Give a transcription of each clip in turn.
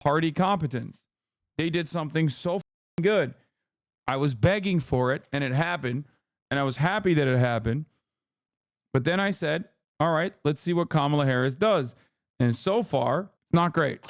party competence. They did something so good. I was begging for it, and it happened, and I was happy that it happened. But then I said, all right, let's see what Kamala Harris does. And so far, not great.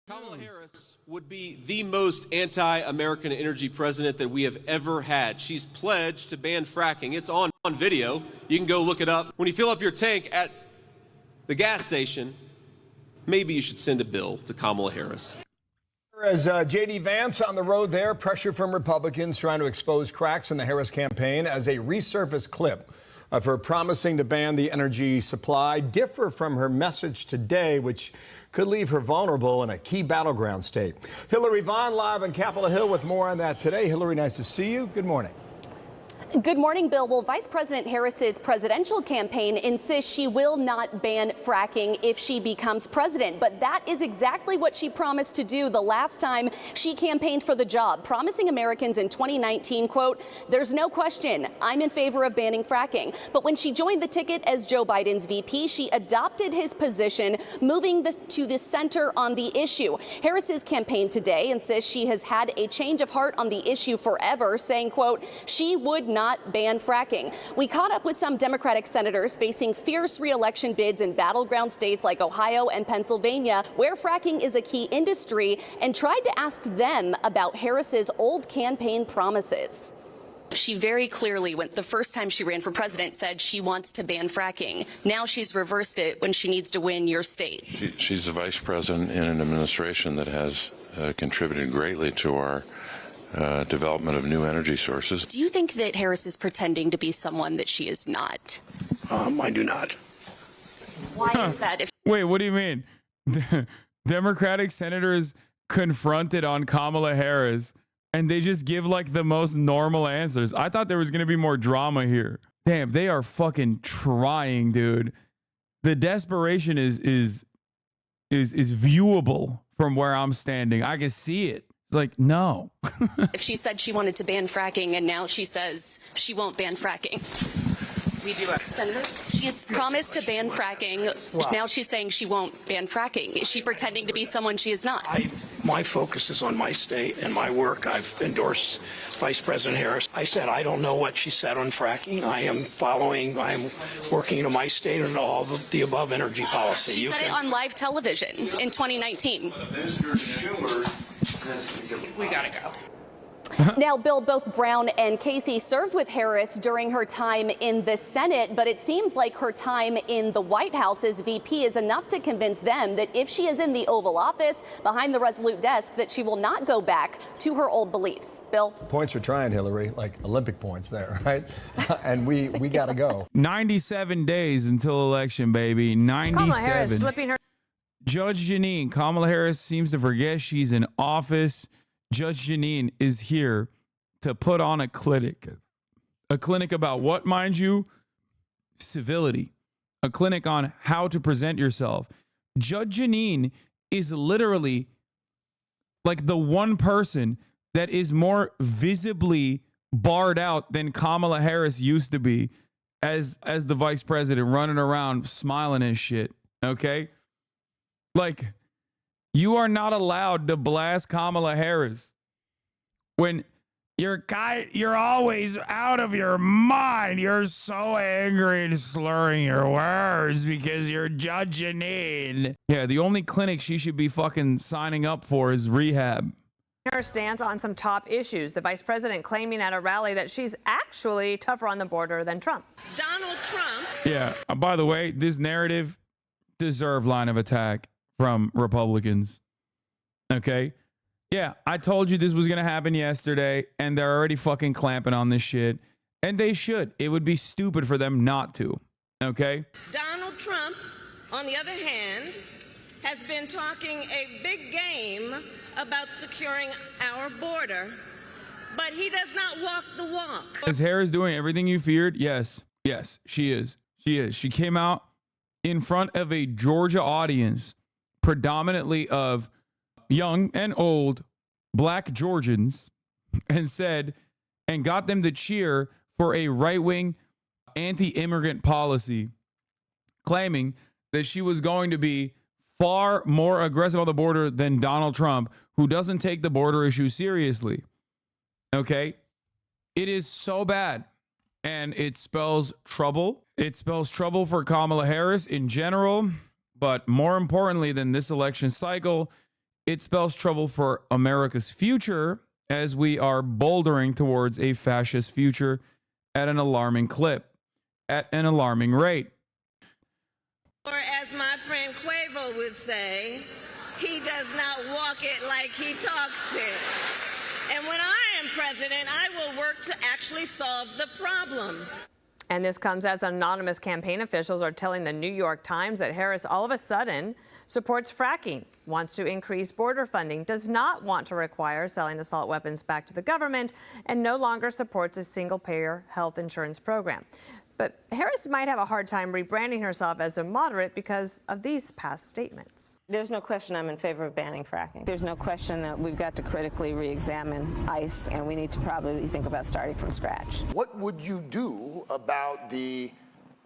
Kamala Harris would be the most anti-American energy president that we have ever had. She's pledged to ban fracking. It's on video. You can go look it up. When you fill up your tank at the gas station, maybe you should send a bill to Kamala Harris. As J.D. Vance on the road there, pressure from Republicans trying to expose cracks in the Harris campaign as a resurfaced clip of her promising to ban the energy supply differ from her message today, which could leave her vulnerable in a key battleground state. Hillary Vaughn live on Capitol Hill with more on that today. Hillary, nice to see you. Good morning. Good morning, Bill. Well, Vice President Harris's presidential campaign insists she will not ban fracking if she becomes president. But that is exactly what she promised to do the last time she campaigned for the job, promising Americans in 2019, quote, "There's no question I'm in favor of banning fracking." But when she joined the ticket as Joe Biden's VP, she adopted his position, moving to the center on the issue. Harris's campaign today insists she has had a change of heart on the issue forever, saying, quote, she would not ban fracking. We caught up with some Democratic senators facing fierce re-election bids in battleground states like Ohio and Pennsylvania, where fracking is a key industry, and tried to ask them about Harris's old campaign promises. She very clearly, when the first time she ran for president, said she wants to ban fracking. Now she's reversed it when she needs to win your state. She's the vice president in an administration that has contributed greatly to our development of new energy sources. Do you think that Harris is pretending to be someone that she is not? I do not. Why is that? Wait, what do you mean? Democratic senators confronted on Kamala Harris, and they just give like the most normal answers. I thought there was going to be more drama here. Damn, they are fucking trying, dude. The desperation is viewable from where I'm standing. I can see it. It's like, no. If she said she wanted to ban fracking and now she says she won't ban fracking. We do it. Senator, she has promised to ban fracking. Wow. Now she's saying she won't ban fracking. Is she pretending to be someone she is not? My focus is on my state and my work. I've endorsed Vice President Harris. I said I don't know what she said on fracking. I'm working in my state and all the above energy policy. She said it on live television in 2019. We gotta go. Now, Bill, both Brown and Casey served with Harris during her time in the Senate, but it seems like her time in the White House as VP is enough to convince them that if she is in the Oval Office behind the resolute desk, that she will not go back to her old beliefs. Bill? Points for trying, Hillary, like Olympic points there, right? And we got to go. 97 days until election, baby. 97. Kamala Harris flipping her. Judge Janine, Kamala Harris seems to forget she's in office. Judge Janine is here to put on a clinic. A clinic about what, mind you? Civility. A clinic on how to present yourself. Judge Janine is literally like the one person that is more visibly barred out than Kamala Harris used to be as the vice president, running around smiling and shit. Okay? Like, you are not allowed to blast Kamala Harris when you're always out of your mind. You're so angry and slurring your words because you're Judge Janine. Yeah, the only clinic she should be fucking signing up for is rehab. Her stance on some top issues. The vice president claiming at a rally that she's actually tougher on the border than Trump. Donald Trump. Yeah, by the way, this narrative deserved line of attack from Republicans. Okay? Yeah, I told you this was going to happen yesterday, and they're already fucking clamping on this shit. And they should. It would be stupid for them not to. Okay? Donald Trump, on the other hand, has been talking a big game about securing our border, but he does not walk the walk. Is Harris doing everything you feared? Yes. Yes, she is. She is. She came out in front of a Georgia audience, predominantly of young and old black Georgians, and said and got them to cheer for a right-wing anti-immigrant policy, claiming that she was going to be far more aggressive on the border than Donald Trump, who doesn't take the border issue seriously. Okay? It is so bad, and it spells trouble. It spells trouble for Kamala Harris in general, but more importantly than this election cycle, it spells trouble for America's future as we are bouldering towards a fascist future at an alarming clip, at an alarming rate. Or as my friend Quavo would say, he does not walk it like he talks it. And when I am president, I will work to actually solve the problem. And this comes as anonymous campaign officials are telling the New York Times that Harris all of a sudden supports fracking, wants to increase border funding, does not want to require selling assault weapons back to the government, and no longer supports a single-payer health insurance program. But Harris might have a hard time rebranding herself as a moderate because of these past statements. There's no question I'm in favor of banning fracking. There's no question that we've got to critically re-examine ICE, and we need to probably think about starting from scratch. What would you do about the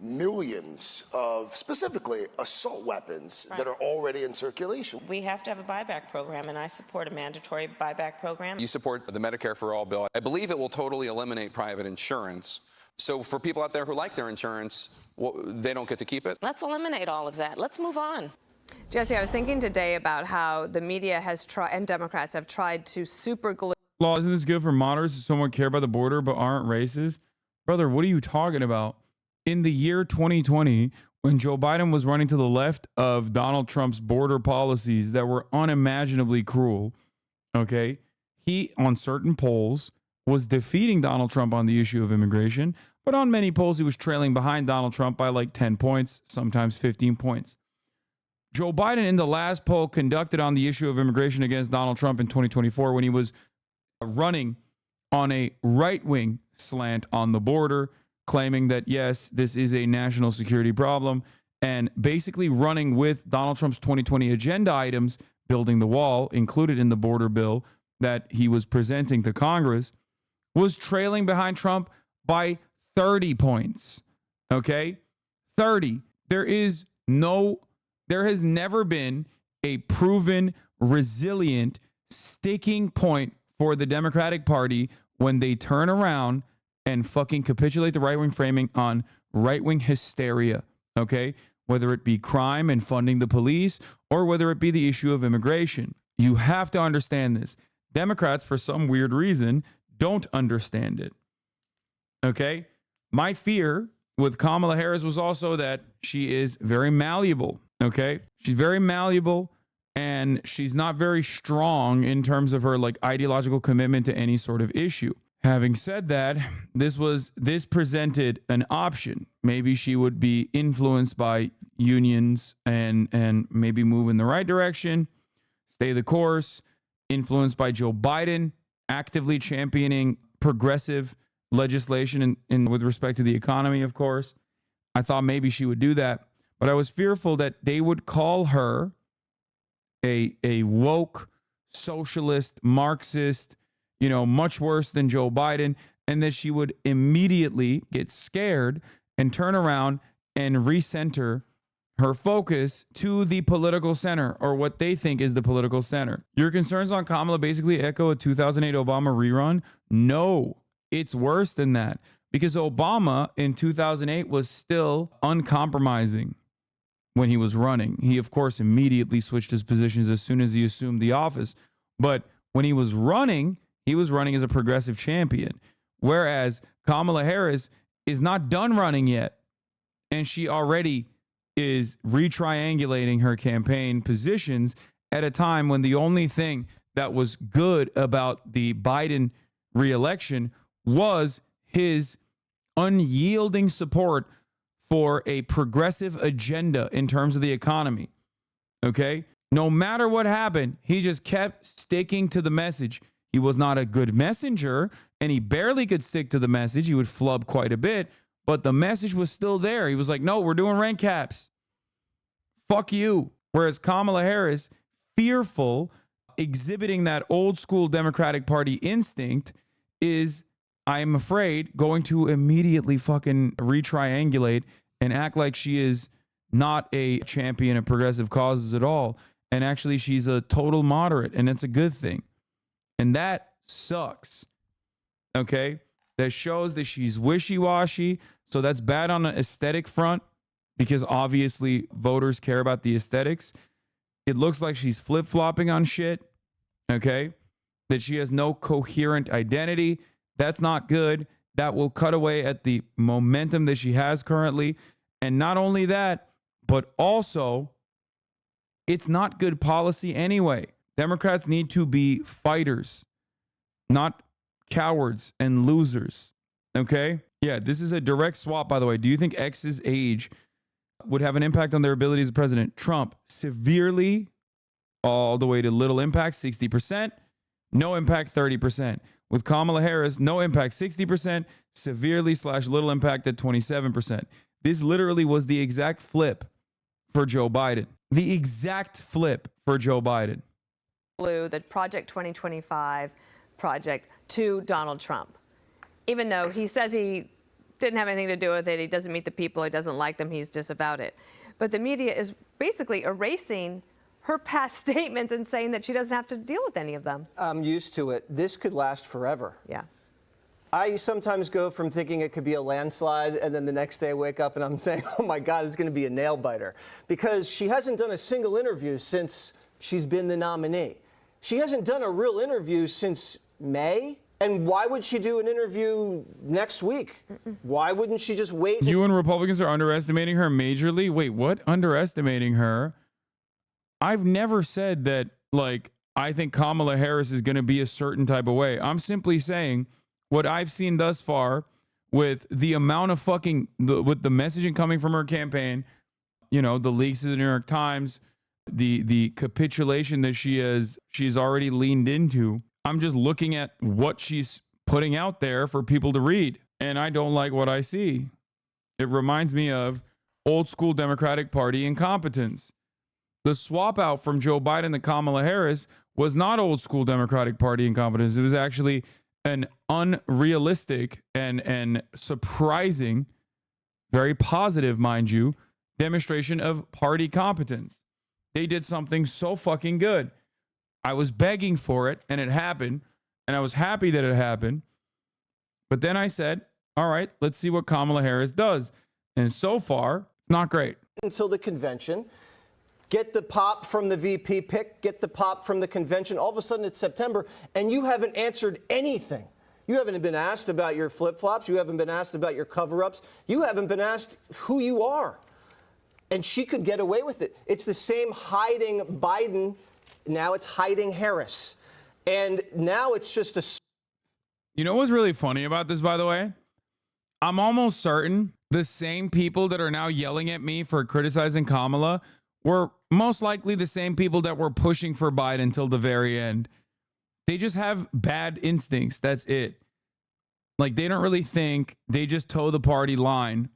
millions of, specifically, assault weapons that are already in circulation? We have to have a buyback program, and I support a mandatory buyback program. You support the Medicare for All bill. I believe it will totally eliminate private insurance. So for people out there who like their insurance, they don't get to keep it? Let's eliminate all of that. Let's move on. Jesse, I was thinking today about how the media has tried, and Democrats have tried to superglue. Law, isn't this good for moderates who somewhat care about the border but aren't racist? Brother, what are you talking about? In the year 2020, when Joe Biden was running to the left of Donald Trump's border policies that were unimaginably cruel, okay, he, on certain polls, was defeating Donald Trump on the issue of immigration, but on many polls, he was trailing behind Donald Trump by like 10 points, sometimes 15 points. Joe Biden, in the last poll conducted on the issue of immigration against Donald Trump in 2024, when he was running on a right-wing slant on the border, claiming that, yes, this is a national security problem, and basically running with Donald Trump's 2020 agenda items, building the wall, included in the border bill that he was presenting to Congress, was trailing behind Trump by 30 points. Okay? 30. There has never been a proven, resilient, sticking point for the Democratic Party when they turn around and fucking capitulate the right-wing framing on right-wing hysteria. Okay? Whether it be crime and funding the police or whether it be the issue of immigration. You have to understand this. Democrats, for some weird reason, don't understand it. Okay? My fear with Kamala Harris was also that she is very malleable. Okay? She's very malleable and she's not very strong in terms of her like ideological commitment to any sort of issue. Having said that, this presented an option. Maybe she would be influenced by unions and maybe move in the right direction, stay the course, influenced by Joe Biden actively championing progressive legislation in with respect to the economy, of course. I thought maybe she would do that, but I was fearful that they would call her a woke socialist, Marxist, much worse than Joe Biden, and that she would immediately get scared and turn around and recenter her focus to the political center, or what they think is the political center. Your concerns on Kamala basically echo a 2008 Obama rerun? No, it's worse than that, because Obama in 2008 was still uncompromising when he was running. He, of course, immediately switched his positions as soon as he assumed the office. But when he was running as a progressive champion, whereas Kamala Harris is not done running yet, and she already is retriangulating her campaign positions at a time when the only thing that was good about the Biden reelection was his unyielding support for a progressive agenda in terms of the economy. Okay? No matter what happened, he just kept sticking to the message. He was not a good messenger, and he barely could stick to the message. He would flub quite a bit, but the message was still there. He was like, no, we're doing rent caps. Fuck you. Whereas Kamala Harris, fearful, exhibiting that old school Democratic Party instinct, is I'm afraid, going to immediately fucking retriangulate and act like she is not a champion of progressive causes at all. And actually, she's a total moderate, and it's a good thing. And that sucks. Okay? That shows that she's wishy-washy. So that's bad on an aesthetic front, because obviously voters care about the aesthetics. It looks like she's flip-flopping on shit. Okay? That she has no coherent identity. That's not good. That will cut away at the momentum that she has currently. And not only that, but also, it's not good policy anyway. Democrats need to be fighters, not cowards and losers. Okay? Yeah, this is a direct swap, by the way. Do you think X's age would have an impact on their ability as president? Trump, severely, all the way to little impact, 60%. No impact, 30%. With Kamala Harris, no impact, 60%. Severely / little impact at 27%. This literally was the exact flip for Joe Biden. The exact flip for Joe Biden. The Project 2025 project to Donald Trump. Even though he says he didn't have anything to do with it, he doesn't meet the people, he doesn't like them, he's disavowed it. But the media is basically erasing her past statements and saying that she doesn't have to deal with any of them. I'm used to it. This could last forever. Yeah. I sometimes go from thinking it could be a landslide, and then the next day I wake up and I'm saying, oh my God, it's going to be a nail biter. Because she hasn't done a single interview since she's been the nominee. She hasn't done a real interview since May. And why would she do an interview next week? Why wouldn't she just wait? You and Republicans are underestimating her majorly? Wait, what? Underestimating her? I've never said that, like, I think Kamala Harris is going to be a certain type of way. I'm simply saying what I've seen thus far with the amount of with the messaging coming from her campaign, you know, the leaks of the New York Times, the capitulation that she's already leaned into. I'm just looking at what she's putting out there for people to read, and I don't like what I see. It reminds me of old school Democratic Party incompetence. The swap out from Joe Biden to Kamala Harris was not old school Democratic Party incompetence. It was actually an unrealistic and surprising, very positive, mind you, demonstration of party competence. They did something so fucking good. I was begging for it, and it happened, and I was happy that it happened. But then I said, all right, let's see what Kamala Harris does. And so far, not great. Until the convention, get the pop from the VP pick, get the pop from the convention. All of a sudden, it's September, and you haven't answered anything. You haven't been asked about your flip-flops. You haven't been asked about your cover-ups. You haven't been asked who you are. And she could get away with it. It's the same hiding Biden. Now it's hiding Harris. And now it's just a... You know what's really funny about this, by the way? I'm almost certain the same people that are now yelling at me for criticizing Kamala were most likely the same people that were pushing for Biden till the very end. They just have bad instincts. That's it. Like, they don't really think. They just toe the party line.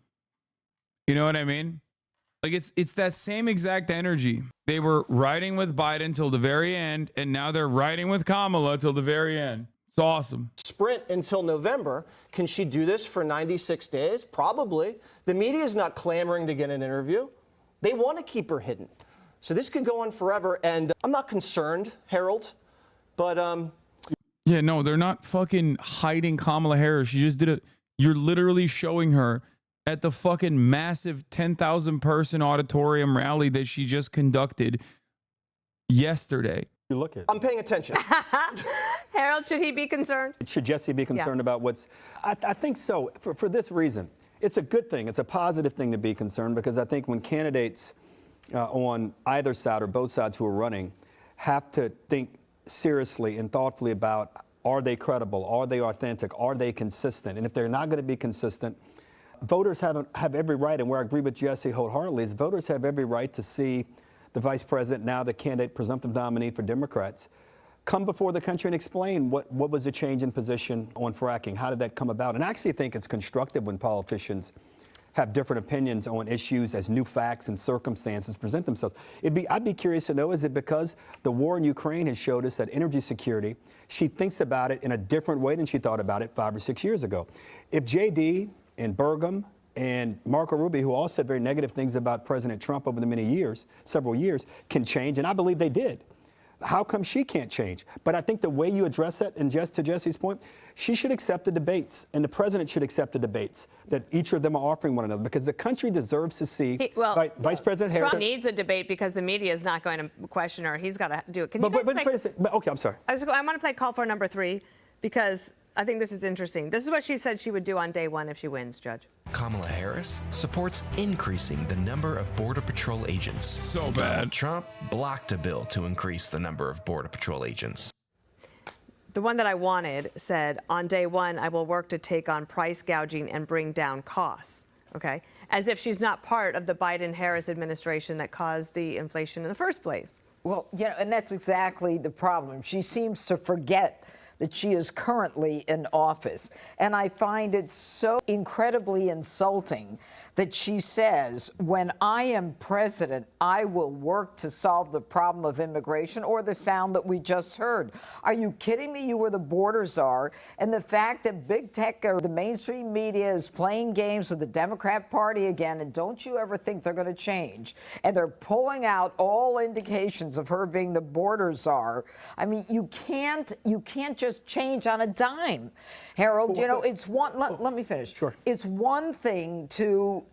You know what I mean? Like, it's that same exact energy. They were riding with Biden till the very end, and now they're riding with Kamala till the very end. It's awesome. Sprint until November. Can she do this for 96 days? Probably. The media is not clamoring to get an interview. They want to keep her hidden. So this could go on forever, and I'm not concerned, Harold, but... Yeah, no, they're not fucking hiding Kamala Harris. She just did it. You're literally showing her at the fucking massive 10,000 person auditorium rally that she just conducted yesterday. You look at. I'm paying attention. Harold, should he be concerned? Should Jesse be concerned about what's... I think so, for this reason. It's a good thing. It's a positive thing to be concerned, because I think when candidates on either side or both sides who are running have to think seriously and thoughtfully about, are they credible? Are they authentic? Are they consistent? And if they're not going to be consistent, voters have every right, and where I agree with Jesse wholeheartedly, is voters have every right to see the vice president, now the candidate, presumptive nominee for Democrats, come before the country and explain what was the change in position on fracking. How did that come about? And I actually think it's constructive when politicians have different opinions on issues as new facts and circumstances present themselves. I'd be curious to know, is it because the war in Ukraine has showed us that energy security, she thinks about it in a different way than she thought about it 5 or 6 years ago? If JD and Burgum and Marco Rubio, who all said very negative things about President Trump over the several years, can change, and I believe they did, how come she can't change? But I think the way you address that, and to Jesse's point, she should accept the debates, and the president should accept the debates that each of them are offering one another, because the country deserves to see Vice President Harris. Trump needs a debate because the media is not going to question her. He's got to do it. Can you okay, I'm sorry. I want to play call for number 3 because I think this is interesting. This is what she said she would do on day 1 if she wins, Judge. Kamala Harris supports increasing the number of Border Patrol agents. So bad. Donald Trump blocked a bill to increase the number of Border Patrol agents. The one that I wanted said, on day 1, I will work to take on price gouging and bring down costs. Okay? As if she's not part of the Biden-Harris administration that caused the inflation in the first place. Well, and that's exactly the problem. She seems to forget that she is currently in office. And I find it so incredibly insulting that she says, when I am president, I will work to solve the problem of immigration, or the sound that we just heard. Are you kidding me? You were the border czar. And the fact that big tech or the mainstream media is playing games with the Democrat Party again, and don't you ever think they're going to change? And they're pulling out all indications of her being the border czar. I mean, you can't just change on a dime. Harold, it's one, let me finish. Sure. It's one thing to,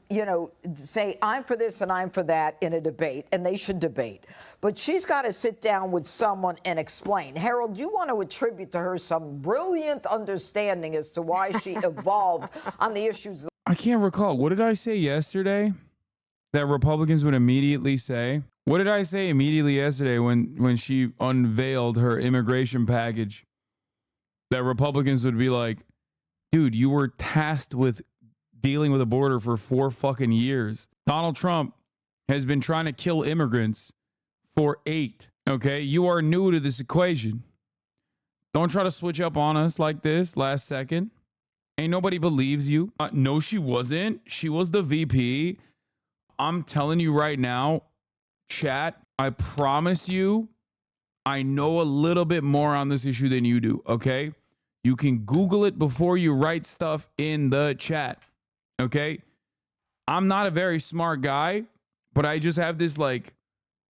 say I'm for this and I'm for that in a debate, and they should debate. But she's got to sit down with someone and explain. Harold, you want to attribute to her some brilliant understanding as to why she evolved on the issues. I can't recall. What did I say yesterday that Republicans would immediately say? What did I say immediately yesterday when she unveiled her immigration package? That Republicans would be like, dude, you were tasked with dealing with a border for 4 fucking years. Donald Trump has been trying to kill immigrants for 8. Okay? You are new to this equation. Don't try to switch up on us like this last second. Ain't nobody believes you. No, she wasn't. She was the VP. I'm telling you right now, chat, I promise you, I know a little bit more on this issue than you do, okay? You can Google it before you write stuff in the chat, okay? I'm not a very smart guy, but I just have this like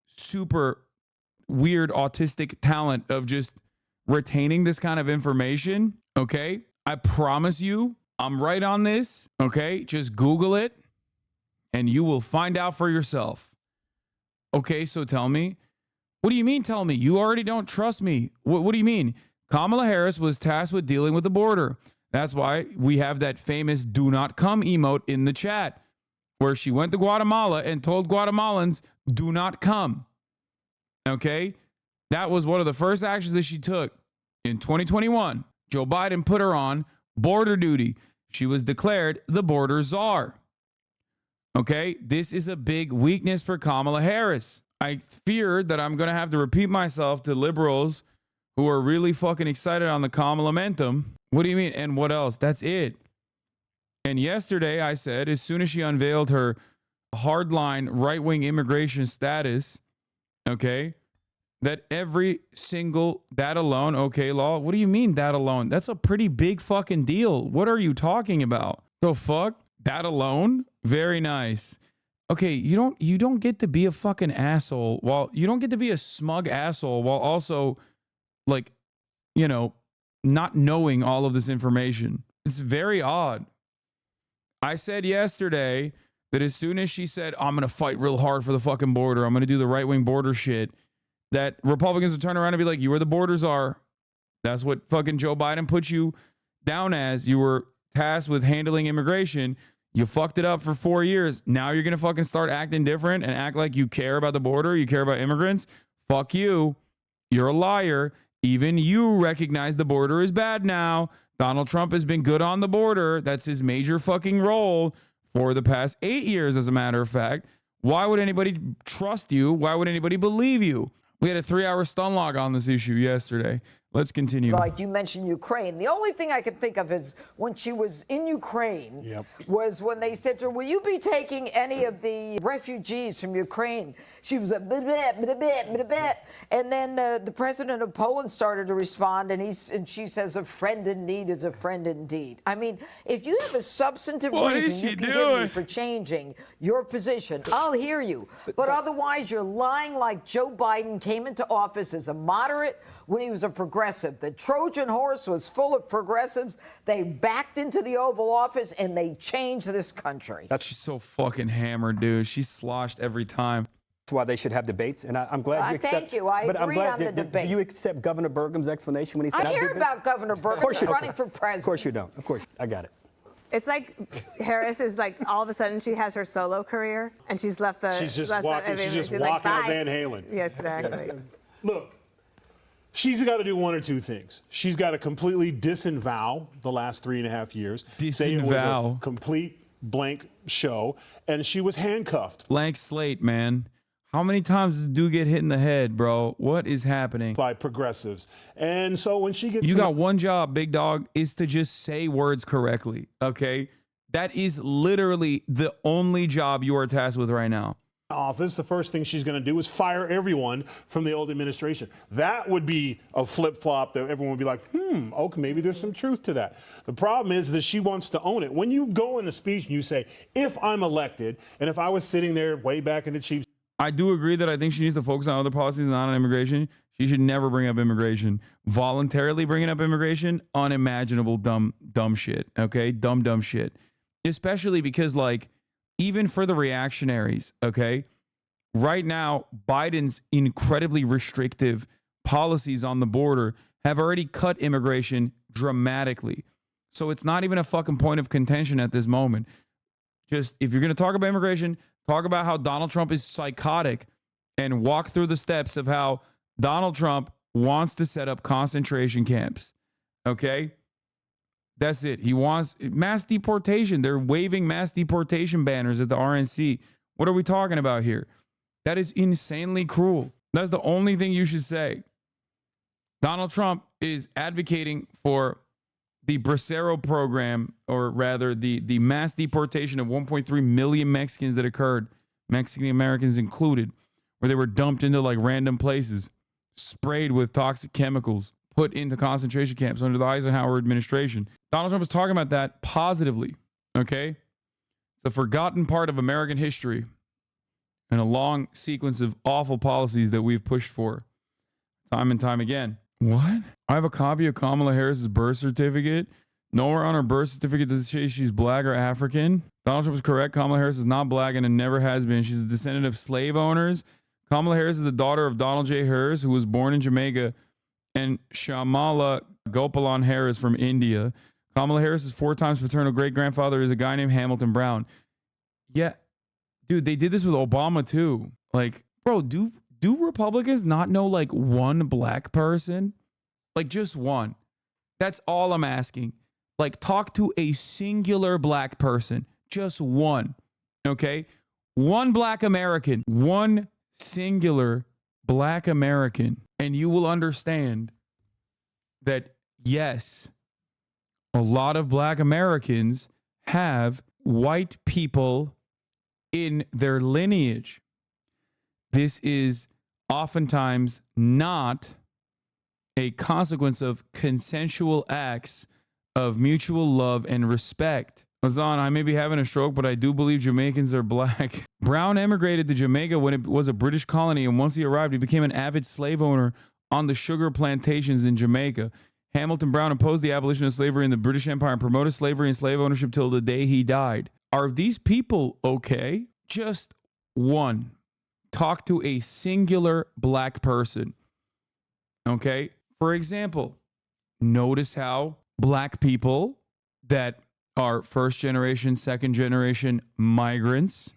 super weird autistic talent of just retaining this kind of information, okay? I promise you, I'm right on this, okay? Just Google it and you will find out for yourself. Okay, so tell me. What do you mean tell me? You already don't trust me. What do you mean? Kamala Harris was tasked with dealing with the border. That's why we have that famous do not come emote in the chat where she went to Guatemala and told Guatemalans, do not come. Okay? That was one of the first actions that she took in 2021. Joe Biden put her on border duty. She was declared the border czar. Okay? This is a big weakness for Kamala Harris. I feared that I'm going to have to repeat myself to liberals who are really fucking excited on the Kamala momentum. What do you mean? And what else? That's it. And yesterday I said, as soon as she unveiled her hardline right-wing immigration status, okay, that every single, that alone, okay, law, what do you mean that alone? That's a pretty big fucking deal. What are you talking about? The fuck? That alone? Very nice. Okay, you don't get to be a fucking asshole while you don't get to be a smug asshole while also like, not knowing all of this information. It's very odd. I said yesterday that as soon as she said, I'm going to fight real hard for the fucking border, I'm going to do the right-wing border shit, that Republicans would turn around and be like, you were the border czar. That's what fucking Joe Biden put you down as. You were tasked with handling immigration. You fucked it up for 4 years. Now you're going to fucking start acting different and act like you care about the border. You care about immigrants. Fuck you. You're a liar. Even you recognize the border is bad now. Donald Trump has been good on the border. That's his major fucking role for the past 8 years, as a matter of fact. Why would anybody trust you? Why would anybody believe you? We had a 3-hour stun log on this issue yesterday. Let's continue. Like you mentioned Ukraine. The only thing I can think of is when she was in Ukraine was when they said to her, will you be taking any of the refugees from Ukraine? She was a bit. And then the president of Poland started to respond, and she says, a friend in need is a friend indeed. I mean, if you have a substantive reason you can give me for changing your position, I'll hear you. But otherwise, you're lying like Joe Biden came into office as a moderate when he was a progressive. The Trojan horse was full of progressives. They backed into the Oval Office and they changed this country. She's so fucking hammered, dude. She's sloshed every time. That's why they should have debates. And I'm glad you accept. Thank you. I agree on the debate. Do you accept Governor Burgum's explanation when he said, I care about Governor Burgum. Of course you running for president. Of course you don't. Of course. I got it. It's like Harris is like all of a sudden she has her solo career and she's left the. She's just walking. She's just walking a Van Halen. Yeah, exactly. Look, she's got to do one or two things. She's got to completely disavow the last 3.5 years. Say it was a complete blank show, and she was handcuffed. Blank slate, man. How many times did the dude get hit in the head, bro? What is happening? By progressives. And so when she gets... You got one job, big dog, is to just say words correctly, okay? That is literally the only job you are tasked with right now. Office, the first thing she's going to do is fire everyone from the old administration. That would be a flip-flop that everyone would be like, okay, maybe there's some truth to that. The problem is that she wants to own it. When you go in a speech and you say, if I'm elected, and if I was sitting there way back in the Chiefs... I do agree that I think she needs to focus on other policies and not on immigration. She should never bring up immigration. Voluntarily bringing up immigration, unimaginable dumb shit, okay? Dumb shit. Especially because, like, even for the reactionaries, okay? Right now, Biden's incredibly restrictive policies on the border have already cut immigration dramatically. So it's not even a fucking point of contention at this moment. Just, if you're going to talk about immigration, talk about how Donald Trump is psychotic and walk through the steps of how Donald Trump wants to set up concentration camps. Okay? That's it. He wants mass deportation. They're waving mass deportation banners at the RNC. What are we talking about here? That is insanely cruel. That's the only thing you should say. Donald Trump is advocating for the Bracero program, or rather the mass deportation of 1.3 million Mexicans that occurred, Mexican Americans included, where they were dumped into like random places, sprayed with toxic chemicals, put into concentration camps under the Eisenhower administration. Donald Trump is talking about that positively, okay? It's a forgotten part of American history and a long sequence of awful policies that we've pushed for time and time again. What? I have a copy of Kamala Harris's birth certificate. Nowhere on her birth certificate does it say she's black or African. Donald Trump is correct. Kamala Harris is not black and never has been. She's a descendant of slave owners. Kamala Harris is the daughter of Donald J. Harris, who was born in Jamaica, and Shamala Gopalan Harris from India. Kamala Harris's 4 times paternal great-grandfather is a guy named Hamilton Brown. Yeah, dude, they did this with Obama too. Like, bro, do Republicans not know like one black person? Like just one. That's all I'm asking. Like, talk to a singular black person. Just one. Okay? One black American. One singular black American. And you will understand that, yes, a lot of black Americans have white people in their lineage. This is oftentimes not a consequence of consensual acts of mutual love and respect. Hasan, I may be having a stroke, but I do believe Jamaicans are black. Brown emigrated to Jamaica when it was a British colony, and once he arrived, he became an avid slave owner on the sugar plantations in Jamaica. Hamilton Brown opposed the abolition of slavery in the British Empire and promoted slavery and slave ownership till the day he died. Are these people okay? Just one. Talk to a singular black person. Okay? For example, notice how black people that are first generation, second generation migrants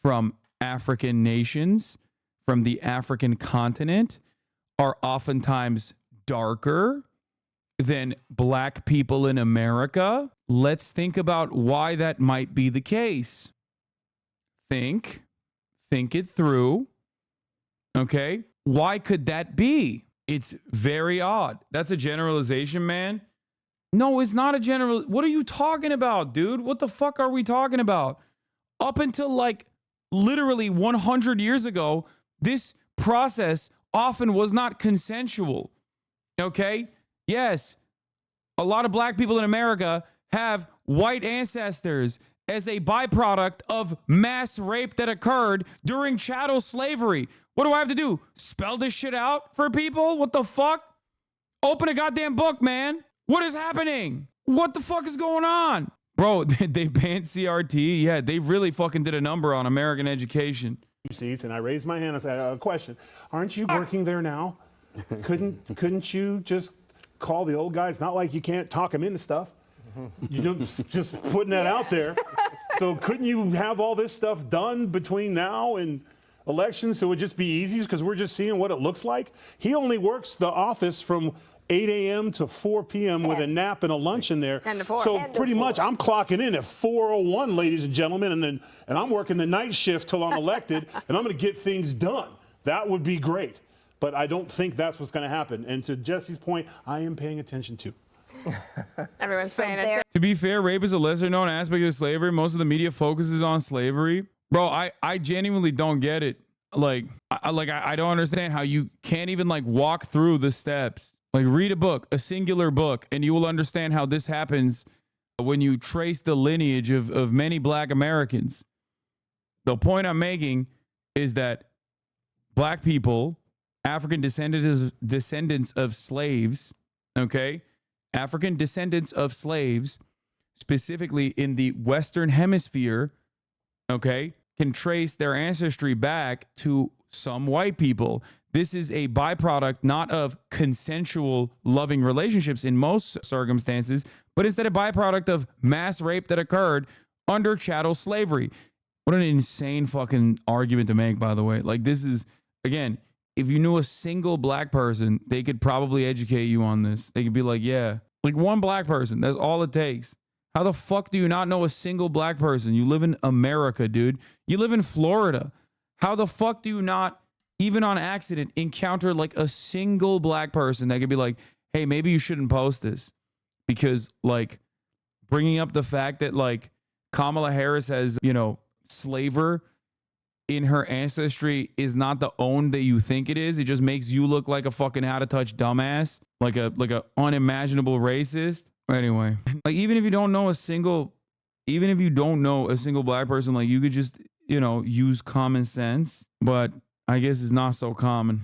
from African nations, from the African continent, are oftentimes darker than black people in America. Let's think about why that might be the case. Think it through. Okay? Why could that be? It's very odd. That's a generalization, man. No, it's not a general. What are you talking about, dude? What the fuck are we talking about? Up until like literally 100 years ago, this process often was not consensual. Okay? Yes, a lot of black people in America have white ancestors as a byproduct of mass rape that occurred during chattel slavery. What do I have to do? Spell this shit out for people? What the fuck? Open a goddamn book, man. What is happening? What the fuck is going on? Bro, they banned CRT. Yeah, they really fucking did a number on American education. Seats, and I raised my hand and said, a question. Aren't you working there now? Couldn't you just call the old guys? Not like you can't talk them into stuff. You know, just putting that out there. So couldn't you have all this stuff done between now and elections so it would just be easy because we're just seeing what it looks like? He only works the office from 8 a.m. to 4 p.m. with a nap and a lunch in there. 10 to 4. So 10 to pretty 4. much I'm clocking in at 4:01, ladies and gentlemen, and I'm working the night shift till I'm elected, and I'm going to get things done. That would be great. But I don't think that's what's going to happen. And to Jesse's point, I am paying attention too. Everyone's saying it. To be fair, rape is a lesser known aspect of slavery. Most of the media focuses on slavery. Bro, I genuinely don't get it. Like, I don't understand how you can't even like walk through the steps. Like, read a book, a singular book, and you will understand how this happens when you trace the lineage of many black Americans. The point I'm making is that black people, African descendants of slaves, okay? African descendants of slaves, specifically in the Western Hemisphere, okay, can trace their ancestry back to some white people. This is a byproduct not of consensual loving relationships in most circumstances, but instead a byproduct of mass rape that occurred under chattel slavery. What an insane fucking argument to make, by the way. Like, this is, again, if you knew a single black person, they could probably educate you on this. They could be like, yeah, like one black person, that's all it takes. How the fuck do you not know a single black person? You live in America, dude. You live in Florida. How the fuck do you not, even on accident, encounter like a single black person that could be like, hey, maybe you shouldn't post this? Because like bringing up the fact that like Kamala Harris has, you know, slaver in her ancestry is not the own that you think it is. It just makes you look like a fucking out of touch dumbass, like a unimaginable racist. Anyway, like even if you don't know a single black person, like you could just, you know, use common sense, but I guess it's not so common.